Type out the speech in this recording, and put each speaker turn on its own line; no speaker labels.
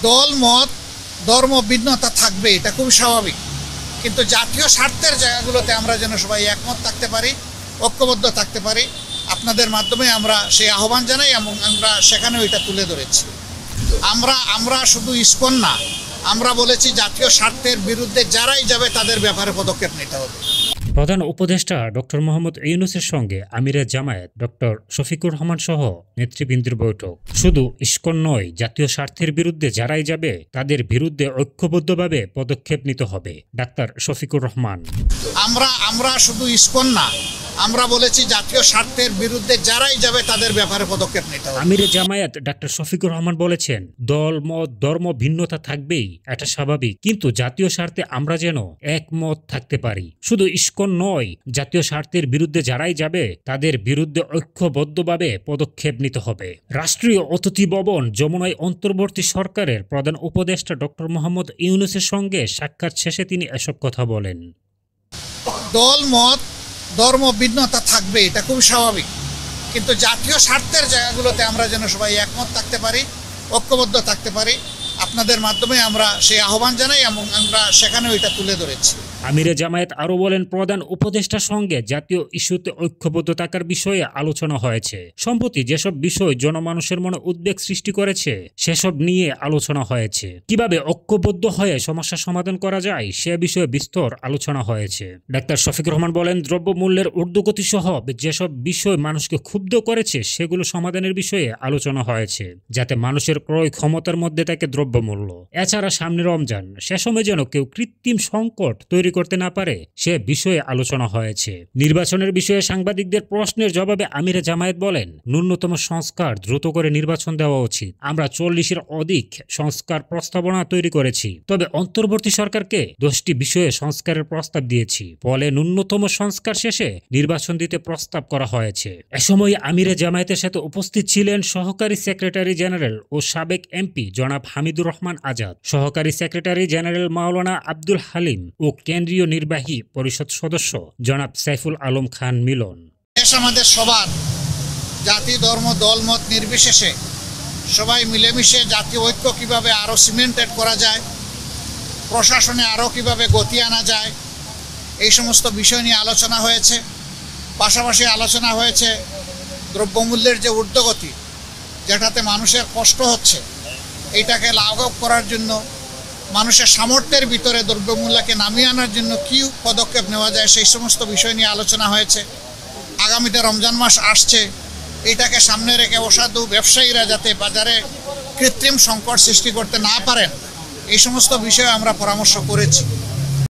দল মত ধর্ম ভিন্নতা থাকবে, এটা খুব স্বাভাবিক, কিন্তু জাতীয় স্বার্থের জায়গাগুলোতে আমরা যেন সবাই একমত থাকতে পারি, ঐক্যবদ্ধ থাকতে পারি। আপনাদের মাধ্যমে আমরা সেই আহ্বান জানাই এবং আমরা সেখানেও এটা তুলে ধরেছি। আমরা শুধু ইসকন না, আমরা বলেছি জাতীয় স্বার্থের বিরুদ্ধে যারাই যাবে তাদের ব্যাপারে পদক্ষেপ নিতে হবে।
প্রধান উপদেষ্টা ডক্টর মোহাম্মদ ইউনূসের সঙ্গে আমিরে জামায়াত ডক্টর শফিকুর রহমান সহ নেতৃবৃন্দের বৈঠক। শুধু ইসকন নয়, জাতীয় স্বার্থের বিরুদ্ধে যারাই যাবে তাদের বিরুদ্ধে ঐক্যবদ্ধভাবে পদক্ষেপ নিতে হবে। ডাক্তার শফিকুর রহমান:
আমরা শুধু ইসকন না, আমরা বলেছি জাতীয় স্বার্থের বিরুদ্ধে যারাই যাবে তাদের ব্যাপারে পদক্ষেপ নিতে হবে।
আমিরে জামায়াত ডাক্তার শফিকুর রহমান বলেছেন, দল মত ধর্ম ভিন্নতা থাকবেই, এটা স্বাভাবিক, কিন্তু জাতীয় স্বার্থে আমরা যেন একমত থাকতে পারি। শুধু ইসকন নয়, জাতীয় স্বার্থের বিরুদ্ধে যারাই যাবে তাদের বিরুদ্ধে ঐক্যবদ্ধভাবে পদক্ষেপ নিতে হবে। রাষ্ট্রীয় অতিথি ভবন যমুনায় অন্তর্বর্তী সরকারের প্রধান উপদেষ্টা ডক্টর মোহাম্মদ ইউনূসের সঙ্গে সাক্ষাৎ শেষে তিনি এসব কথা বলেন।
দল মত ধর্ম ভিন্নতা থাকবে, এটা খুব স্বাভাবিক, কিন্তু জাতীয় স্বার্থের জায়গাগুলোতে আমরা যেন সবাই একমত থাকতে পারি, ঐক্যবদ্ধ থাকতে পারি। আপনাদের মাধ্যমে আমরা সেই আহ্বান জানাই এবং আমরা সেখানেও এটা তুলে ধরেছি।
আমিরে জামায়াত আরও বলেন, প্রধান উপদেষ্টার সঙ্গে জাতীয় ইস্যুতে ঐক্যবদ্ধ থাকার বিষয়ে আলোচনা হয়েছে। সম্প্রতি যেসব বিষয় জনমানুষের মনে উদ্বেগ সৃষ্টি করেছে সেসব নিয়ে আলোচনা হয়েছে। কিভাবে ঐক্যবদ্ধ হয়ে সমস্যা সমাধান করা যায় সে বিষয়ে বিস্তর আলোচনা হয়েছে। ডাক্তার শফিকুর রহমান বলেন, দ্রব্যমূল্যের ঊর্ধ্বগতি সহ যেসব বিষয় মানুষকে ক্ষুব্ধ করেছে সেগুলো সমাধানের বিষয়ে আলোচনা হয়েছে, যাতে মানুষের ক্রয় ক্ষমতার মধ্যে থাকে দ্রব্যমূল্য। এছাড়া সামনে রমজান, সে সময় যেন কেউ কৃত্রিম সংকট তৈরি করতে না পারে সে বিষয়ে আলোচনা হয়েছে। নির্বাচনের বিষয়ে সাংবাদিকদের প্রশ্নের জবাবে আমিরে জামায়াত বলেন, ন্যূনতম সংস্কার দ্রুত করে নির্বাচন দেওয়া উচিত। আমরা 40-এর অধিক সংস্কার প্রস্তাবনা তৈরি করেছি, তবে অন্তর্বর্তী সরকারকে 10টি বিষয়ে সংস্কারের প্রস্তাব দিয়েছি। ফলে ন্যূনতম সংস্কার শেষে নির্বাচন দিতে প্রস্তাব করা হয়েছে। এ সময় আমিরে জামায়াতের সাথে উপস্থিত ছিলেন সহকারী সেক্রেটারি জেনারেল ও সাবেক এমপি জনাব হামিদুর রহমান আজাদ, সহকারী সেক্রেটারি জেনারেল মাওলানা আব্দুল হালিম ও কেন্দ্রীয় নির্বাহী পরিষদ সদস্য জনাব সাইফুল আলম খান মিলন।
দেশ আমাদের সবার, জাতি ধর্ম দলমত নির্বিশেষে সবাই মিলেমিশে জাতীয় ঐক্য কীভাবে আরও সিমেন্টেড করা যায়, প্রশাসনে আরও কীভাবে গতি আনা যায়, এই সমস্ত বিষয় নিয়ে আলোচনা হয়েছে। পাশাপাশি আলোচনা হয়েছে দ্রব্যমূল্যের যে ঊর্ধ্বগতি, যেটাতে মানুষের কষ্ট হচ্ছে, এইটাকে লাঘব করার জন্য মানুষের সামর্থ্যের ভিতরে দ্রব্যমূল্যকে নামিয়ে আনার জন্য কী পদক্ষেপ নেওয়া যায় সেই সমস্ত বিষয় নিয়ে আলোচনা হয়েছে। আগামীতে রমজান মাস আসছে, এটাকে সামনে রেখে অসাধু ব্যবসায়ীরা যাতে বাজারে কৃত্রিম সংকট সৃষ্টি করতে না পারেন এই সমস্ত বিষয়ে আমরা পরামর্শ করেছি।